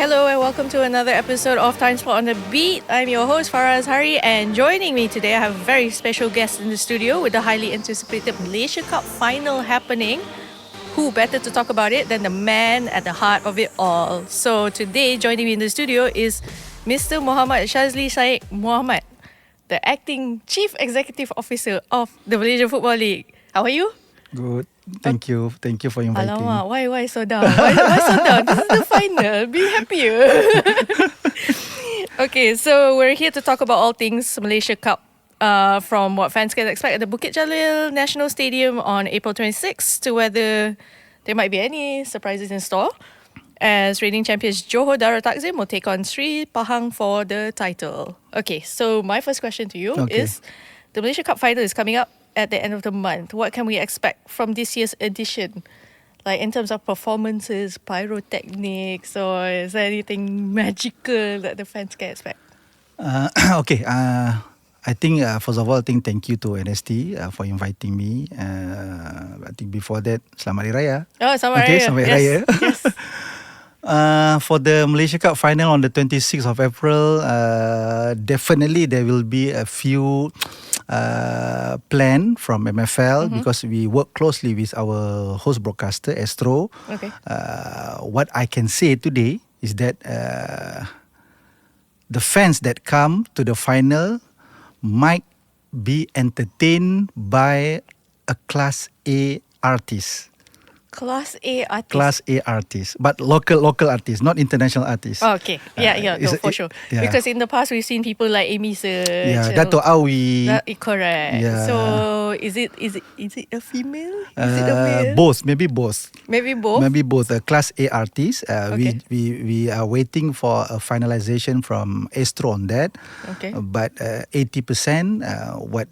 Hello and welcome to another episode of Time Spot on the Beat. I'm your host Farah Azhari, and joining me today I have a very special guest in the studio with the highly anticipated Malaysia Cup Final happening. Who better to talk about it than the man at the heart of it all? So today joining me in the studio is Mr. Muhammad Shazli Shaikh Muhammad, the acting Chief Executive Officer of the Malaysia Football League. How are you? Good. Thank you for inviting. Alamak, why so down? Why so down? This is the final. Be happier. Okay, so we're here to talk about all things Malaysia Cup. From what fans can expect at the Bukit Jalil National Stadium on April 26th to whether there might be any surprises in store, as reigning champions Johor Darul Takzim will take on Sri Pahang for the title. Okay, so my first question to you is, the Malaysia Cup Final is coming up at the end of the month. What can we expect from this year's edition? Like in terms of performances, pyrotechnics, or is there anything magical that the fans can expect? I think first of all, thank you to NST for inviting me. I think before that, Selamat Hari Raya. Oh, Selamat Raya. Selamat Hari Raya. Yes. For the Malaysia Cup Final on the 26th of April, definitely there will be a few plan from MFL because we work closely with our host broadcaster Astro. Okay. What I can say today is that the fans that come to the final might be entertained by a Class A artist. Class A artist. Class A artist, but local artists, not international artists. Oh, okay. For sure. Yeah. Because in the past we've seen people like Amy Search. Yeah, Dato' Awi. Correct. Yeah. So is it a female? Is it a male? Both, maybe both. Maybe both. Maybe both. A Class A artist. Okay. We are waiting for a finalization from Astro on that. Okay. But 80%, what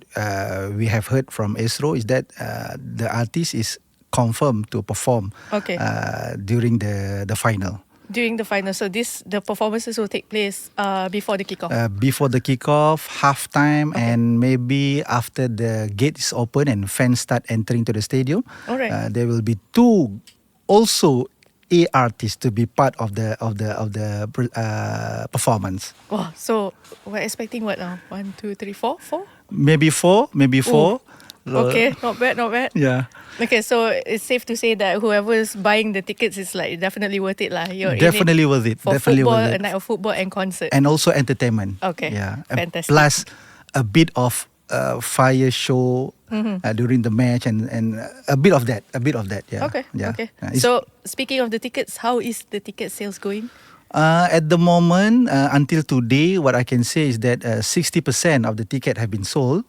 we have heard from Astro is that the artist is confirmed to perform during the final. During the final. So the performances will take place before the kickoff. Before the kickoff, halftime, and maybe after the gate is open and fans start entering to the stadium. Alright. There will be two also A artists to be part of the performance. Wow. So we're expecting what now? 1, 2, 3, 4? Maybe four. Ooh. Okay, not bad. Yeah. Okay, so it's safe to say that whoever is buying the tickets is like definitely worth it lah. You're Definitely in it worth it. for Definitely football, worth it. a night of football and concert. And also entertainment. Okay. Yeah. Fantastic. Plus a bit of fire show during the match and a bit of that. Yeah. Okay. Yeah. Okay. Yeah. So speaking of the tickets, how is the ticket sales going? At the moment, until today, what I can say is that 60% of the ticket have been sold.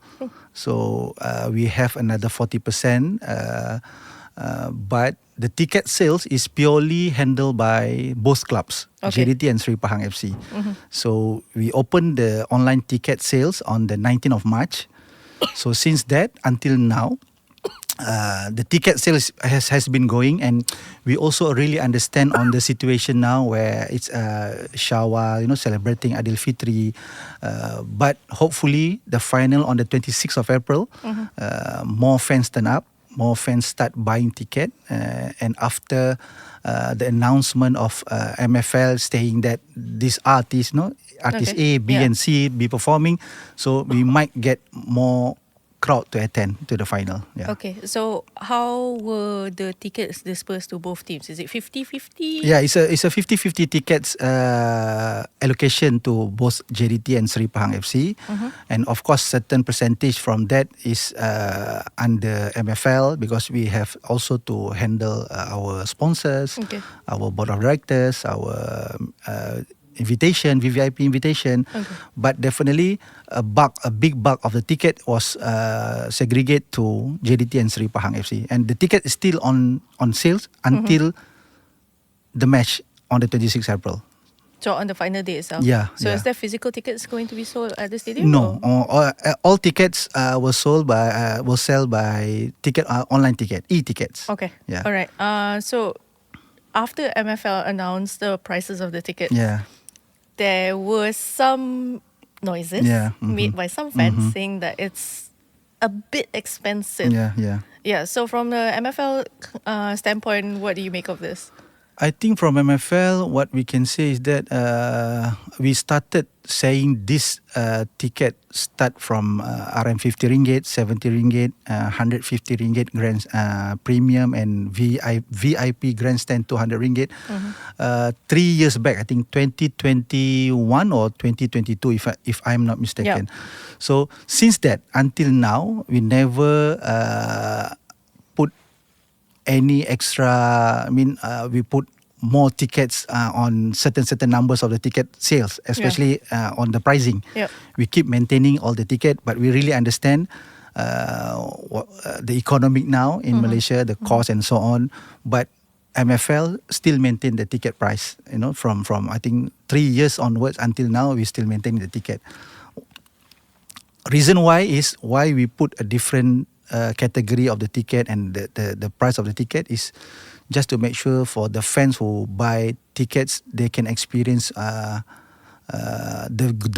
So we have another 40%. But the ticket sales is purely handled by both clubs, JDT and Sri Pahang FC. So we opened the online ticket sales on the 19th of March. So since that until now, the ticket sales has been going, and we also really understand on the situation now where it's Shawwal, celebrating Adil Fitri. But hopefully the final on the 26th of April, more fans turn up, more fans start buying ticket, and after the announcement of MFL saying that this artist, artist A, B, and C be performing, so we might get more crowd to attend to the final. Yeah. Okay, so how were the tickets dispersed to both teams? Is it 50-50? Yeah, it's a 50-50 tickets allocation to both JDT and Sri Pahang FC. And of course, certain percentage from that is under MFL, because we have also to handle our sponsors, our board of directors, our invitation, VVIP invitation. But definitely a big bulk of the ticket was segregated to JDT and Sri Pahang FC. And the ticket is still on sales until the match on the 26th April. So on the final day itself? Yeah. So is there physical tickets going to be sold at the stadium? No, all tickets will sell by ticket online ticket, e-tickets. Okay. Yeah. All right. So after MFL announced the prices of the tickets, there were some noises made by some fans saying that it's a bit expensive. Yeah. So from the MFL standpoint, what do you make of this? I think from MFL, what we can say is that we started saying this ticket start from RM50 ringgit, 70 ringgit, 150 ringgit grand premium, and VIP grandstand 200 ringgit. 3 years back, I think 2021 or 2022, if I'm not mistaken. So since that until now, we never put any extra. I mean, we put more tickets on certain numbers of the ticket sales, especially on the pricing. We keep maintaining all the ticket, but we really understand the economic now in Malaysia, the cost and so on. But MFL still maintain the ticket price. You know, from I think 3 years onwards until now, we still maintain the ticket. Reason why is why we put a different category of the ticket, and the price of the ticket is just to make sure for the fans who buy tickets, they can experience the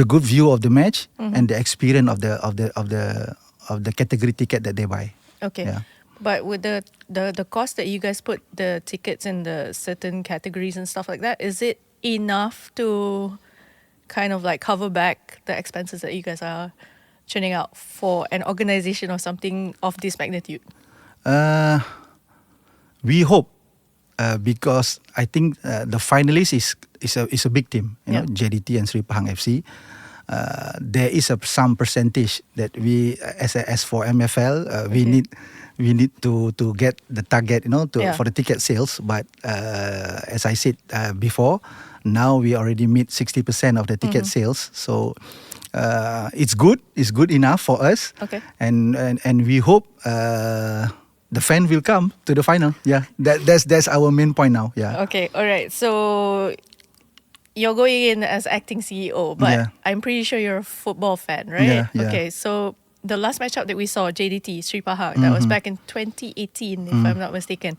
good view of the match and the experience of the category ticket that they buy. Okay. Yeah. But with the cost that you guys put the tickets in the certain categories and stuff like that, is it enough to kind of like cover back the expenses that you guys are churning out for an organization or something of this magnitude? We hope, because I think the finalist is a big team. You know, JDT and Sri Pahang FC. There is some percentage that we, as for MFL, we need to get the target, you know, for the ticket sales. But as I said before, now we already meet 60% of the ticket sales. So it's good. It's good enough for us. Okay. And we hope the fan will come to the final. Yeah. That's our main point now. Yeah. Okay. All right. So you're going in as acting CEO, but I'm pretty sure you're a football fan, right? Yeah. Okay. So the last matchup that we saw, JDT, Sri Pahang, that was back in 2018, if I'm not mistaken.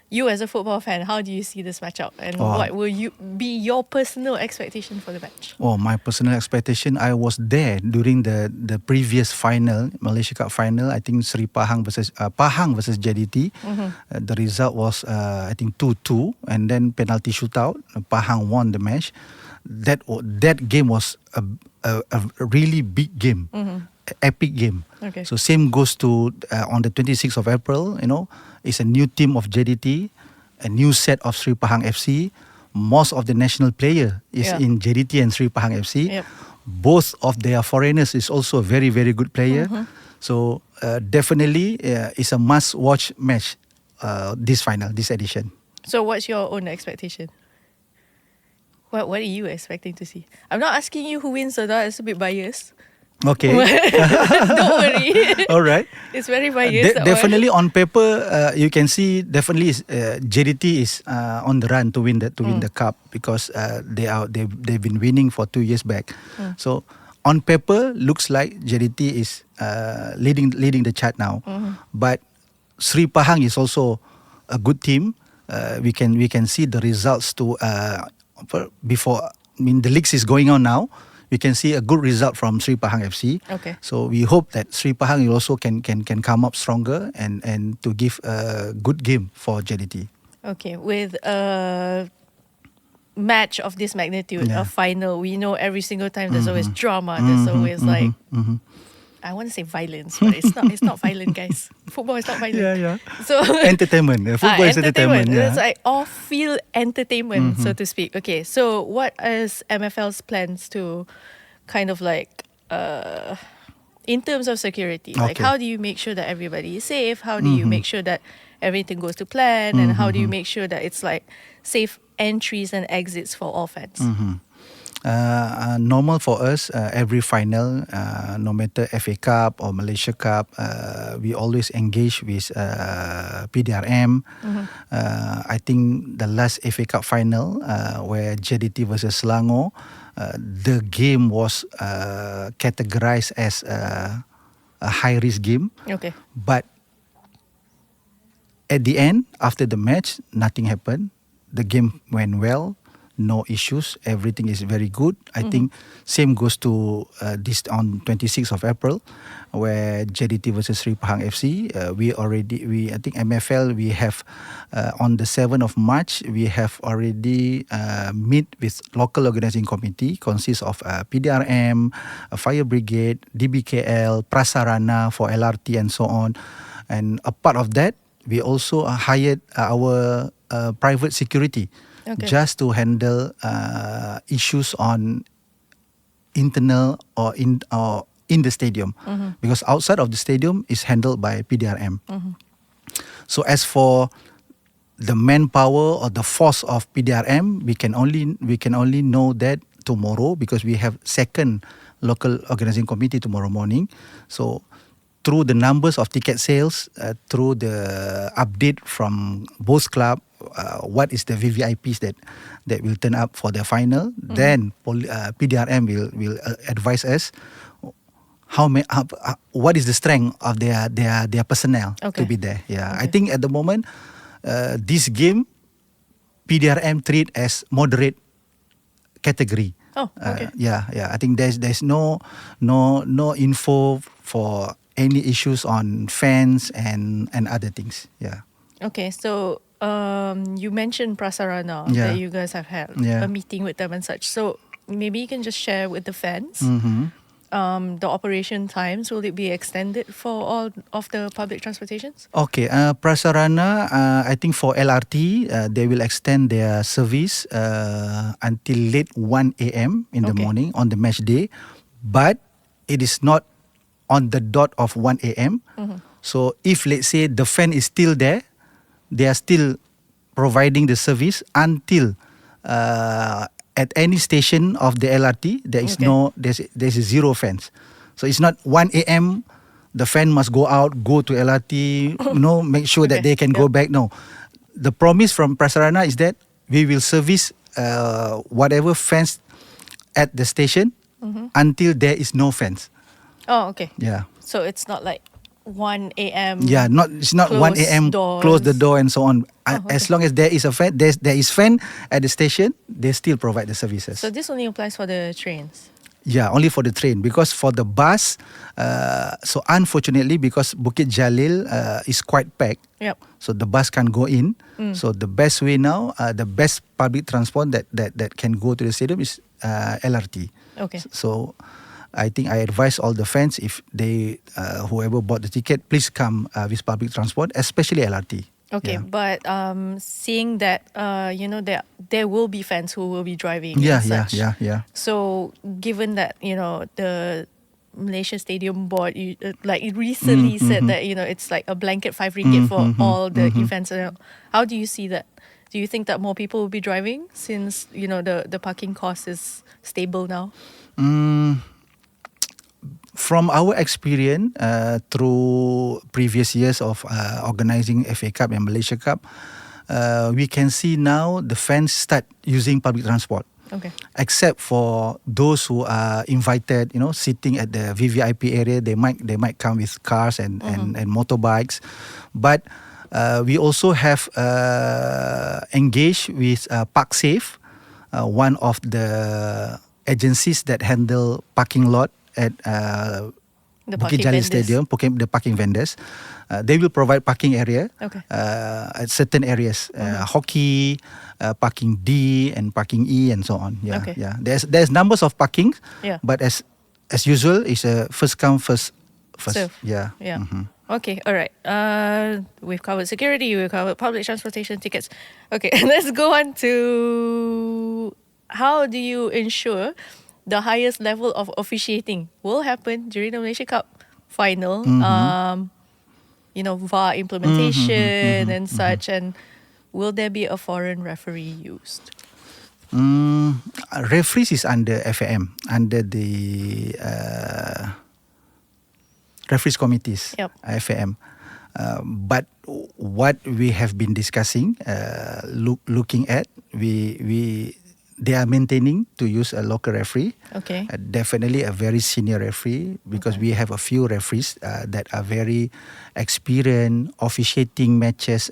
You as a football fan, how do you see this matchup? And what will be your personal expectation for the match? Oh, my personal expectation, I was there during the previous final, Malaysia Cup Final. I think Sri Pahang versus JDT. The result was, I think, 2-2. And then penalty shootout. Pahang won the match. That game was a really big game. Epic game. Okay. So same goes to on the 26th of April, you know, it's a new team of JDT, a new set of Sri Pahang FC. Most of the national player is in JDT and Sri Pahang FC. Both of their foreigners is also a very, very good player. So definitely it's a must-watch match, this edition. So what's your own expectation? What are you expecting to see? I'm not asking you who wins or not. It's a bit biased. Okay. Don't worry. All right. It's very biased. Definitely on paper, you can see definitely JDT is on the run to win the cup, because they've been winning for 2 years back. So on paper, looks like JDT is leading the chart now. But Sri Pahang is also a good team. We can see the results to before. I mean, the leagues is going on now. We can see a good result from Sri Pahang FC. Okay. So we hope that Sri Pahang also can come up stronger and to give a good game for JDT. Okay, with a match of this magnitude, a final, we know every single time there's always drama. There's always like, I want to say violence, but it's not violent, guys. Football is not violent. Yeah. So entertainment. Football is entertainment. Yeah. It's like off-field entertainment, so to speak. Okay, so what is MFL's plans to kind of like, in terms of security? Like, how do you make sure that everybody is safe? How do you make sure that everything goes to plan? And how do you make sure that it's like safe entries and exits for all fans? Normal for us, every final, no matter FA Cup or Malaysia Cup, we always engage with PDRM. I think the last FA Cup final, where JDT versus Selangor, the game was categorized as a high-risk game. Okay. But at the end, after the match, nothing happened. The game went well. no issues. Everything is very good. I think same goes to this on 26th of April, where JDT versus Sri Pahang FC. I think MFL we have on the 7th of March we have already meet with local organizing committee consists of PDRM, Fire Brigade, DBKL, Prasarana for LRT and so on. And a part of that, we also hired our private security just to handle issues on internal or in the stadium, because outside of the stadium is handled by PDRM. So as for the manpower or the force of PDRM, we can only know that tomorrow, because we have second local organizing committee tomorrow morning. So through the numbers of ticket sales, through the update from both club, what is the VVIPs that will turn up for the final, then PDRM will advise us what is the strength of their personnel to be there. I think at the moment this game PDRM treat as moderate category. I think there's no info for any issues on fans and other things. Okay, so you mentioned Prasarana that you guys have had a meeting with them and such. So maybe you can just share with the fans the operation times. Will it be extended for all of the public transportations? Okay, Prasarana, I think for LRT, they will extend their service until late 1 a.m. in the morning on the match day. But it is not on the dot of 1 a.m. So if, let's say, the fan is still there, they are still providing the service until at any station of the LRT, there's zero fans. So it's not 1 a.m. the fan must go out, go to LRT, make sure that they can go back. No. The promise from Prasarana is that we will service whatever fans at the station until there is no fans. Oh, okay. Yeah. So it's not like 1 a.m. Yeah, it's not 1 a.m. close the door and so on. As long as there is a fan, there is fan at the station, they still provide the services. So this only applies for the trains? Yeah, only for the train, because for the bus, so unfortunately, because Bukit Jalil is quite packed, so the bus can't go in. So the best way now, the best public transport that can go to the stadium is LRT. Okay. So I think I advise all the fans, if they whoever bought the ticket, please come with public transport, especially LRT. Okay, but seeing that there will be fans who will be driving. Yeah. So given that the Malaysia Stadium Board recently said that it's like a blanket 5 ringgit for all the events. How do you see that? Do you think that more people will be driving since the parking cost is stable now? From our experience through previous years of organizing FA Cup and Malaysia Cup, we can see now the fans start using public transport. Okay. Except for those who are invited, sitting at the VVIP area, they might come with cars and motorbikes. But we also have engaged with ParkSafe, one of the agencies that handle parking lot at Bukit Jalil Stadium, the parking vendors. They will provide parking area at certain areas, hockey, parking D and parking E and so on. There's numbers of parking, but as usual, it's a first come first serve. Okay, all right. We've covered security, we've covered public transportation tickets. Okay, let's go on to how do you ensure the highest level of officiating will happen during the Malaysia Cup Final. VAR implementation and such, and will there be a foreign referee used? Referees is under FAM, under the referees committees, FAM. But what we have been discussing, looking at, they are maintaining to use a local referee. Okay. Definitely a very senior referee, because we have a few referees that are very experienced officiating matches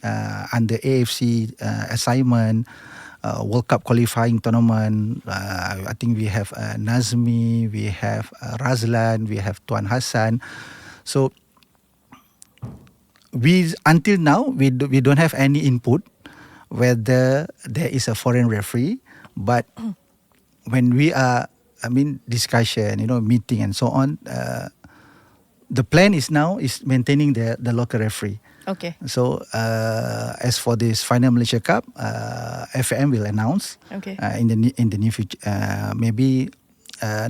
under AFC assignment, World Cup qualifying tournament. I think we have Nazmi, we have Razlan, we have Tuan Hassan. So until now we don't have any input whether there is a foreign referee, but when we are discussion, meeting and so on, the plan is maintaining the local referee. Okay. So as for this final Malaysia Cup, FAM will announce in the near future, maybe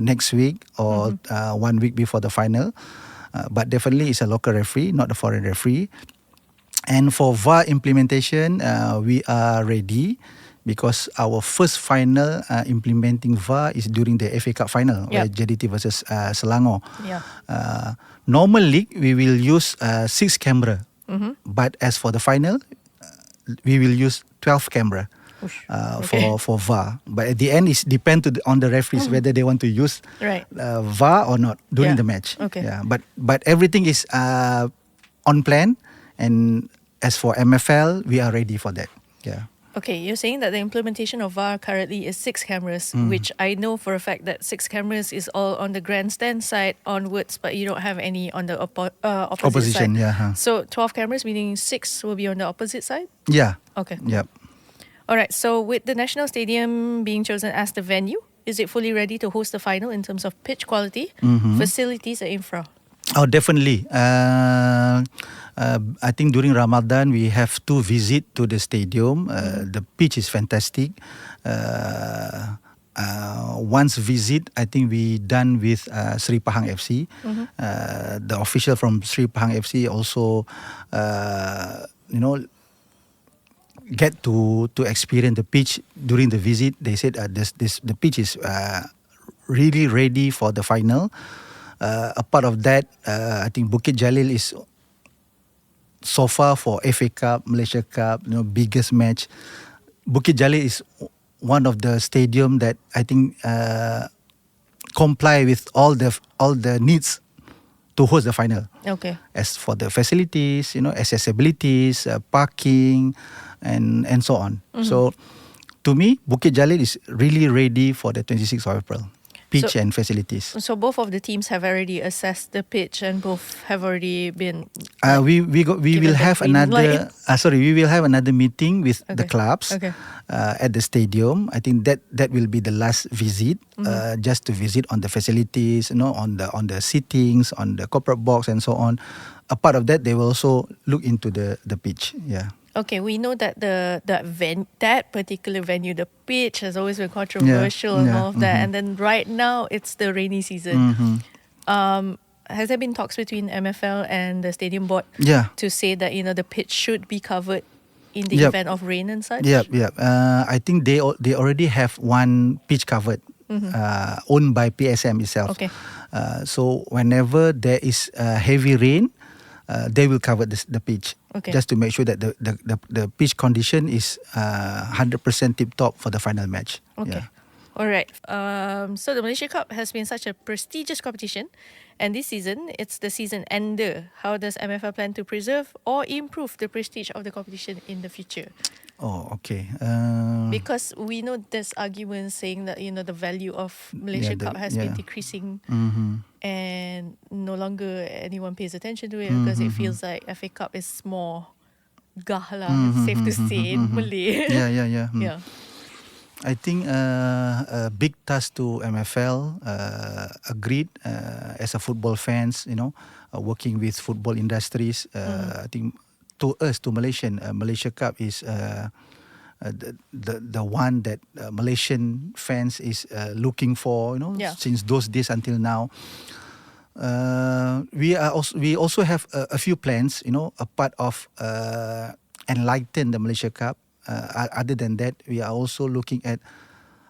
next week or 1 week before the final. But definitely it's a local referee, not a foreign referee. And for VAR implementation, we are ready because our first final implementing VAR is during the FA Cup final, where JDT versus Selangor. Normal league, we will use 6 camera. But as for the final, we will use 12 camera for VAR. But at the end, it depends on the referees whether they want to use VAR or not during the match. But everything is on plan, and as for MFL, we are ready for that. Okay, you're saying that the implementation of VAR currently is 6 cameras, which I know for a fact that 6 cameras is all on the grandstand side onwards, but you don't have any on the opposite side. So 12 cameras, meaning 6 will be on the opposite side? Yeah. Okay. Yep. All right, so with the National Stadium being chosen as the venue, is it fully ready to host the final in terms of pitch quality, facilities and infra? Oh, definitely. I think during Ramadan we have 2 visits to the stadium. The pitch is fantastic. Once visit, I think we done with Sri Pahang FC. The official from Sri Pahang FC also, get to experience the pitch during the visit. They said the pitch is really ready for the final. A part of that, I think Bukit Jalil is so far for FA Cup, Malaysia Cup, biggest match. Bukit Jalil is one of the stadium that I think comply with all the needs to host the final. Okay. As for the facilities, accessibilities, parking, and so on. So, to me, Bukit Jalil is really ready for the 26th of April. Pitch and facilities. So both of the teams have already assessed the pitch and both have already been. We will have another. We will have another meeting with the clubs at the stadium. I think that will be the last visit, just to visit on the facilities, on the seatings, on the corporate box, and so on. A part of that, they will also look into the pitch. Yeah. Okay, we know that that particular venue, the pitch has always been controversial and all of that. And then right now it's the rainy season. Has there been talks between MFL and the stadium board to say that the pitch should be covered in the event of rain and such? I think they already have one pitch covered, owned by PSM itself. Okay. So whenever there is heavy rain, they will cover the pitch, just to make sure that the pitch condition is 100% tip top for the final match. Okay. All right. So the Malaysia Cup has been such a prestigious competition, and this season it's the season ender. How does MFL plan to preserve or improve the prestige of the competition in the future? Oh, okay. Because we know there's arguments saying that the value of Malaysia Cup has been decreasing, and no longer anyone pays attention to it because it feels like FA Cup is more gahla, safe to say in Malay. Yeah. I think a big task to MFL, agreed, as a football fans, working with football industries. I think to us, to Malaysian, Malaysia Cup is the one that Malaysian fans is looking for, since those days until now. We also have a few plans, a part of enlighten the Malaysia Cup. Other than that, we are also looking at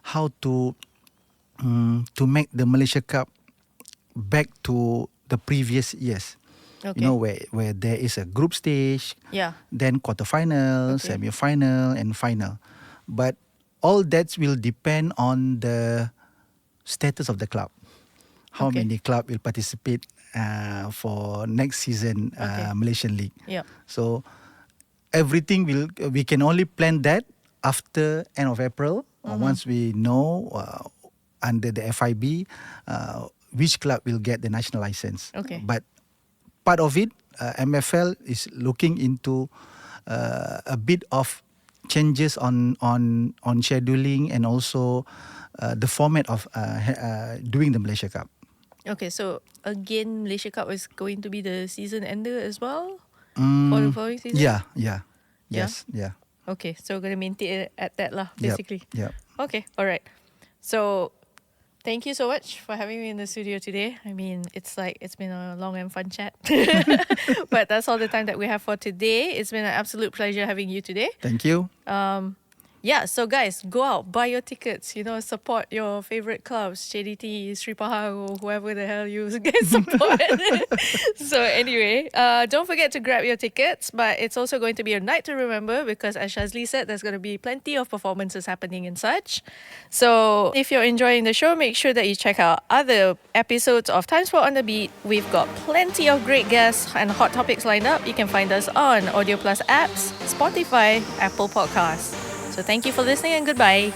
how to make the Malaysia Cup back to the previous years. Okay. Where there is a group stage, then quarterfinal, semi-final, and final. But all that will depend on the status of the club. How many clubs will participate for next season Malaysian League. Yeah. So everything we can only plan that after end of April, once we know under the FIB which club will get the national license. Okay. But part of it, MFL is looking into a bit of changes on scheduling and also the format of doing the Malaysia Cup. Okay, so again, Malaysia Cup is going to be the season ender as well for the following season? Yes, yeah. Okay, so we're going to maintain it at that lah, Yep, basically. yep. Okay, all right. So thank you so much for having me in the studio today. I mean, it's been a long and fun chat. But that's all the time that we have for today. It's been an absolute pleasure having you today. Thank you. Yeah, so guys, go out, buy your tickets, support your favorite clubs, JDT, Sri Pahang, or whoever the hell you guys support. So anyway, don't forget to grab your tickets, but it's also going to be a night to remember because as Shazli said, there's going to be plenty of performances happening and such. So if you're enjoying the show, make sure that you check out other episodes of Time Sport on the Beat. We've got plenty of great guests and hot topics lined up. You can find us on Audio Plus apps, Spotify, Apple Podcasts. So thank you for listening and goodbye.